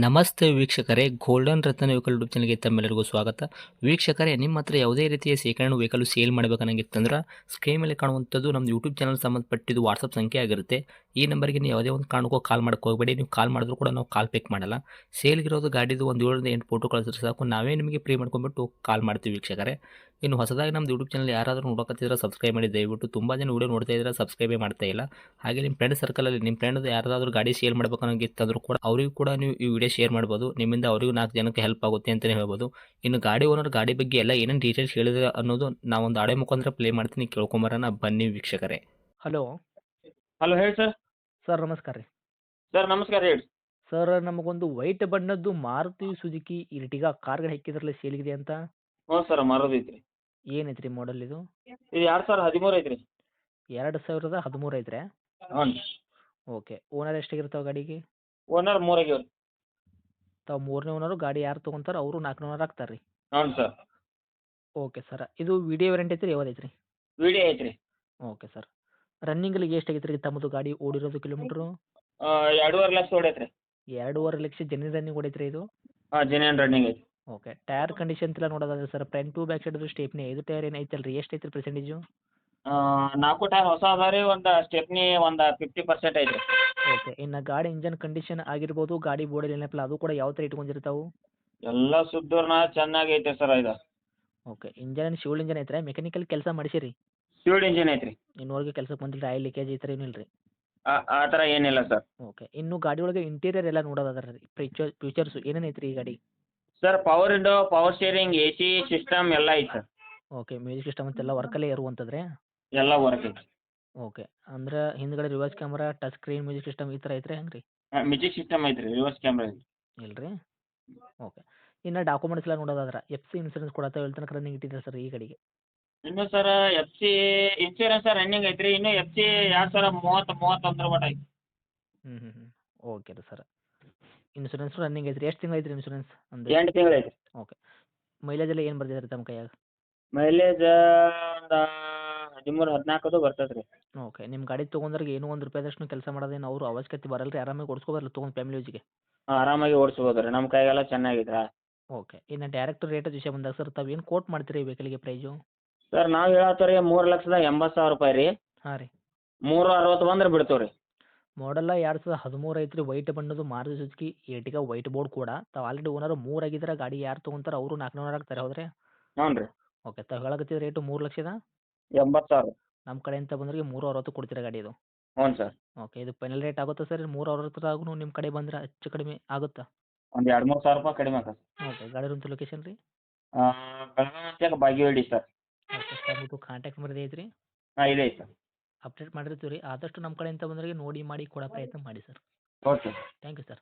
ನಮಸ್ತೆ ವೀಕ್ಷಕರೇ, ಗೋಲ್ಡನ್ ರತ್ನ vehicle YouTube ಚಾನಲ್ಗೆ ತಮ್ಮೆಲ್ಲರಿಗೂ ಸ್ವಾಗತ. ವೀಕ್ಷಕರೇ, ನಿಮ್ಮ ಹತ್ರ ಯಾವುದೇ ರೀತಿಯ ಶೇಖರಣೆ ವೆಹಿಕಲ್ ಸೇಲ್ ಮಾಡಬೇಕನ್ನಂಗಿತ್ತಂದ್ರೆ ಸ್ಕ್ರೀನ್ ಮೇಲೆ ಕಾಣುವಂಥದ್ದು ನಮ್ಮ ಯೂಟ್ಯೂಬ್ ಚಾನಲ್ ಸಂಬಂಧಪಟ್ಟಿದ್ದು ವಾಟ್ಸಪ್ ಸಂಖ್ಯೆ ಆಗಿರುತ್ತೆ. ಈ ನಂಬರ್ಗೆ ನೀವು ಯಾವುದೇ ಒಂದು ಕಾರಣಕ್ಕೂ ಕಾಲ್ ಮಾಡಕ್ಕೆ ಹೋಗಬೇಡಿ. ನೀವು ಕಾಲ್ ಮಾಡಿದ್ರು ಕೂಡ ನಾವು ಕಾಲ್ ಪಿಕ್ ಮಾಡಲ್ಲ. ಸೇಲ್ಗಿರೋದು ಗಾಡಿದು ಒಂದು 7ರಿಂದ 8 ಫೋಟೋ ಕಳಿಸಿದ್ರೆ ಸಾಕು, ನಾವೇ ನಿಮಗೆ ಪ್ರೀ ಮಾಡ್ಕೊಂಡ್ಬಿಟ್ಟು ಕಾಲ್ ಮಾಡ್ತೀವಿ ವೀಕ್ಷಕರೇ. ಇನ್ನು ಹೊಸದಾಗಿ ನಮ್ಮದು ಯೂಟ್ಯೂಬ್ ಚಾನಲ್ ಯಾರಾದರೂ ನೋಡೋಕತ್ತಿದ್ರೆ ಸಬ್ಸ್ಕ್ರೈಬ್ ಮಾಡಿ ದಯವಿಟ್ಟು. ತುಂಬ ಜನ ವೀಡಿಯೋ ನೋಡ್ತಾ ಇದ್ದಾರೆ, ಸಬ್ಸ್ಕ್ರೈಬೇ ಮಾಡ್ತಾ ಇಲ್ಲ. ಹಾಗೆ ನಿಮ್ಮ ಫ್ರೆಂಡ್ ಸರ್ಕಲಲ್ಲಿ ನಿಮ್ಮ ಫ್ರೆಂಡ್ ಯಾರಾದರೂ ಗಾಡಿ ಸೇಲ್ ಮಾಡಬೇಕನ್ನೋಂಗಿತ್ತಂದ್ರೂ ಕೂಡ ಅವರಿಗೂ ಕೂಡ ನೀವು ಈ ವಿಡಿಯೋ ಶೇರ್ ಮಾಡ್ಬೋದು. ನಿಮ್ಮಿಂದ ಅವರಿಗೂ 4 ಜನಕ್ಕೆ ಹೆಲ್ಪ್ ಆಗುತ್ತೆ ಅಂತಲೇ ಹೇಳ್ಬೋದು. ಇನ್ನು ಗಾಡಿ ಓನರ್ ಗಾಡಿ ಬಗ್ಗೆ ಎಲ್ಲ ಏನೇನು ಡೀಟೇಲ್ಸ್ ಹೇಳಿದ್ರೆ ಅನ್ನೋದು ನಾವೊಂದು ಆಡಿಯೋ ಮುಖಾಂತರ ಪ್ಲೇ ಮಾಡ್ತೀನಿ, ಕೇಳ್ಕೊಂಬರೋಣ ಬನ್ನಿ ವೀಕ್ಷಕರೇ. ಹಲೋ ಹಲೋ ಹೇಳಿ ಸರ್. ಸರ್, ನಮಸ್ಕಾರ ರೀ. ಸರ್ ನಮಸ್ಕಾರ ಹೇಳಿ. ಸರ್, ನಮಗೊಂದು ವೈಟ್ ಬಣ್ಣದ್ದು ಮಾರುತಿ ಸುಜುಕಿ ಇರ್ಟಿಗಾ ಕಾರ್ಗಳು ಹಾಕಿದ್ರಲ್ಲ ಸೇಲ್ಗಿದೆ ಅಂತ. ಹ್ಞೂ ಸರ್ ಮಾರೋದು ಐತ್ರಿ. ಏನೈತೆ ರೀ ಮಾಡಲ್ ಇದು? ಇದು 2013 ಐತ್ರಿ. 2013 ಐತ್ರಿ? ಹ್ಞೂ. ಓಕೆ. ಓನರ್ ಎಷ್ಟಾಗಿರ್ತಾವೆ ಗಾಡಿಗೆ? ಓನರ್ 3 ಆಗ್ಯಾವ್ರಿ. ತಾವು 3ನೇ ಓನರು. ಗಾಡಿ ಯಾರು ತೊಗೊಂತಾರೆ ಅವರು 4ನೇ ಓನರ್ ಆಗ್ತಾರೆ ರೀ? ಹ್ಞೂ ಸರ್. Okay sir. ಇದು ವಿಡಿಯೋ ವ್ಯಾರಂಟಿ ಐತ್ರಿ, ಯಾವ್ದು ಐತ್ರಿ? ವಿಡಿಯೋ ಐತ್ರಿ. Okay sir. ರನ್ನಿಂಗಲ್ಲಿ ಎಷ್ಟಾಗೈತೆ ರೀ ತಮ್ಮದು ಗಾಡಿ ಓಡಿರೋದು ಕಿಲೋಮೀಟ್ರು? 2.5 ಲಕ್ಷ ಹೊಡೈತ್ರಿ. 2.5 ಲಕ್ಷ ಜೆನ್ಯೂನ್ ರನ್ನಿಂಗ್ ಹೊಡೈತ್ರಿ ಇದು? ಹಾಂ ಜೆನ್ಯೂನ್ ರನ್ನಿಂಗ್ ಐತಿ. ಓಕೆ. ಟೈರ್ ಕಂಡೀಷನ್ ಎಲ್ಲ ನೋಡೋದಾದ್ರೆ sir, front to back side stepney 5 tyre ಏನು ಐತಲ್ಲ ರೀ, ಎಷ್ಟು ಐತ್ರಿ ಪರ್ಸೆಂಟೇಜು? 4 ಟೈರ್ ಹೊಸ ಅದಾವ ರೀ. ಒಂದು ಸ್ಟೆಪ್ನಿ ಒಂದು 50% ಐತ್ರಿ. ಓಕೆ. ಇನ್ನು ಗಾಡಿ ಇಂಜನ್ ಕಂಡೀಷನ್ ಆಗಿರ್ಬೋದು, ಗಾಡಿ ಬೋರ್ಡಲ್ಲಿ ಏನಪ್ಪಲ್ಲ ಅದು ಕೂಡ ಯಾವ ಥರ ಇಟ್ಕೊಂಡಿರ್ತಾವು? ಎಲ್ಲ ಸುದ್ದೂರ್ನ ಚೆನ್ನಾಗಿ ಐತೆ ಸರ್ ಇದು. ಓಕೆ. ಇಂಜನ್ ಶಿವಲ್ ಇಂಜನ್ ಐತ್ರಿ, ಮೆಕ್ಯಾನಿಕಲ್ ಕೆಲಸ ಮಾಡಿಸಿರಿ? ಫ್ಯೂಲ್ಡ್ ಇಂಜಿನ್ ಐತ್ರಿ. ಇನ್ನೂವರೆಗೆ ಕೆಲಸಕ್ಕೆ ಬಂದಿಲ್ಲ, ಆಯಿಲ್ ಲೀಕೇಜ್ ಈ ಥರ ಏನಿಲ್ಲ ರೀ? ಆ ಥರ ಏನಿಲ್ಲ ಸರ್. ಓಕೆ. ಇನ್ನು ಗಾಡಿ ಒಳಗೆ ಇಂಟೀರಿಯರ್ ಎಲ್ಲ ನೋಡೋದಾದ್ರೆ ರೀ, ಫೀಚರ್ಸು ಏನೇನು ಐತ್ರಿ ಈ ಗಾಡಿ? Sir power window, power steering, AC system ಎಲ್ಲ ಐತೆ ಸರ್. ಓಕೆ. ಮ್ಯೂಸಿಕ್ ಸಿಸ್ಟಮ್ ಅಂತೆಲ್ಲ ವರ್ಕಲ್ಲೇ ಇರುವಂಥದ್ರಿ? ಎಲ್ಲ ವರ್ಕ್ ಐತಿ. ಓಕೆ. ಅಂದ್ರೆ ಹಿಂದ್ಗಡೆ reverse camera, touch screen, music system ಈ ಥರ ಐತ್ರಿ ಹೆಂಗೆ ರೀ? ಮ್ಯೂಸಿಕ್ ಸಿಸ್ಟಮ್ ಐತ್ರಿ, ರಿವರ್ಸ್ ಕ್ಯಾಮ್ರಾ ಐತಿ. ಇಲ್ಲ ರೀ? ಓಕೆ. ಇನ್ನು ಡಾಕ್ಯುಮೆಂಟ್ಸ್ ಎಲ್ಲ ನೋಡೋದಾದ್ರೆ FC ಇನ್ಸೂರೆನ್ಸ್ ಕೂಡ ಎಲ್ಲಿ ತನಕ ರನ್ನಿಂಗ್ ಇಟ್ಟಿದ್ದಾರೆ ಸರ್ ಈ ಗಾಡಿಗೆ? ಇನ್ನು ಸರ್ FC ಇನ್ಶೂರೆನ್ಸ್ ರನ್ನಿಂಗ್ ಐತ್ರಿ. ಇನ್ನು FC 2030, 31 ಮಟ ಐತಿ. ಓಕೆ ರೀ ಸರ್. ಇನ್ಸೂರೆನ್ಸ್ ರನ್ನಿಂಗ್ ಐತ್ರಿ. ಎಷ್ಟು ತಿಂಗಳು ಐತ್ರಿ ಇನ್ಸೂರೆನ್ಸ್ ಅಂದ್ರೆ? 8 ತಿಂಗಳು ಐತಿ. ಓಕೆ. ಮೈಲೇಜ್ ಎಲ್ಲ ಏನು ಬರ್ತಿದೆ ರೀ ತಮ್ಮ ಕೈಯಾಗ? ಮೈಲೇಜ್ ಒಂದು 13, 14 ಬರ್ತೈತೆ ರೀ. ಓಕೆ. ನಿಮ್ಮ ಗಾಡಿ ತೊಗೊಂಡ್ರಿಗೆ ಏನೂ ಒಂದು ರೂಪಾಯಿದಷ್ಟು ಕೆಲಸ ಮಾಡೋದೇನು ಅವ್ರು ಅವಶ್ಯಕತೆ ಬರಲ್ಲ ರೀ, ಆರಾಮಾಗಿ ಓಡಿಸ್ಕೊಬರಲ್ಲ ತೊಗೊಂಡು ಫ್ಯಾಮಿಲಿ ಯೂಸ್ಗೆ? ಆರಾಮಾಗಿ ಓಡಿಸ್ಬೋದು ರೀ, ನಮ್ಮ ಕೈಗೆಲ್ಲ ಚೆನ್ನಾಗಿದೆ. ಓಕೆ. ಇನ್ನು ಡೈರೆಕ್ಟ್ ರೇಟ್ ವಿಷಯ ಬಂದಾಗ ಸರ್, ತಾವು ಏನು ಕೋಟ್ ಮಾಡ್ತೀರಿ ಈ ವೆಹಿಕಲ್ಗೆ ಪ್ರೈಸು? ಸರ್ ನಾವು ಹೇಳತ್ತೀವಿ ರೀ 3,80,000 ರೂಪಾಯಿ ರೀ. ಹಾಂ ರೀ. 360 ಬಂದ್ರೆ ಬಿಡ್ತೀವಿ ರೀ. ಮಾಡಲ್ಲ 2013 ಐತ್ರಿ, ವೈಟ್ ಬಣ್ಣದ್ದು Maruti Suzuki Ertiga white board ಕೂಡ. ತಾವು ಆಲ್ರೆಡಿ ಓನರು 3 ಆಗಿದ್ರೆ, ಗಾಡಿ ಯಾರು ತೊಗೊಂತಾರೆ ಅವರು 4ನೇ ಓನರ್ ಆಗ್ತಾರೆ, ಹೌದ್ರಿ? ಹ್ಞೂ ರೀ. ಓಕೆ. ತಾವು ಹೇಳಕತ್ತಿದ ರೇಟು 3,80,000. ನಮ್ಮ ಕಡೆಯಿಂದ ಬಂದ್ರೆ 360 ಕೊಡ್ತೀರಾ ಗಾಡಿ ಇದು? ಹ್ಞೂ ಸರ್. ಓಕೆ. ಇದು ಫೈನಲ್ ರೇಟ್ ಆಗುತ್ತಾ ಸರ್? 360 ನಿಮ್ಮ ಕಡೆ ಬಂದ್ರೆ ಹೆಚ್ಚು ಕಡಿಮೆ ಆಗುತ್ತಾ? ಒಂದು 2-3 ಸಾವಿರ ರೂಪಾಯಿ ಕಡಿಮೆ ಆಗತ್ತೆ. ಓಕೆ. ಗಾಡಿ ಇರುವಂಥ ಲೊಕೇಶನ್ ರೀ? ಬೆಳಗಾವಿ ಅಂತ ಬಾಗೇವಾಡಿ ಸರ್. Okay sir. ಇದು ಕಾಂಟ್ಯಾಕ್ಟ್ ನಂಬರ್ ಐತ್ರಿ? ಹಾಂ ಇದೆ ಸರ್. ಅಪ್ಡೇಟ್ ಮಾಡಿರ್ತೀವಿ ರೀ. ಆದಷ್ಟು ನಮ್ಮ ಕಡೆಯಿಂದ ಬಂದ್ರೆ ನೋಡಿ ಮಾಡಿ ಕೊಡೋ ಪ್ರಯತ್ನ ಮಾಡಿ sir. Okay. Thank you sir.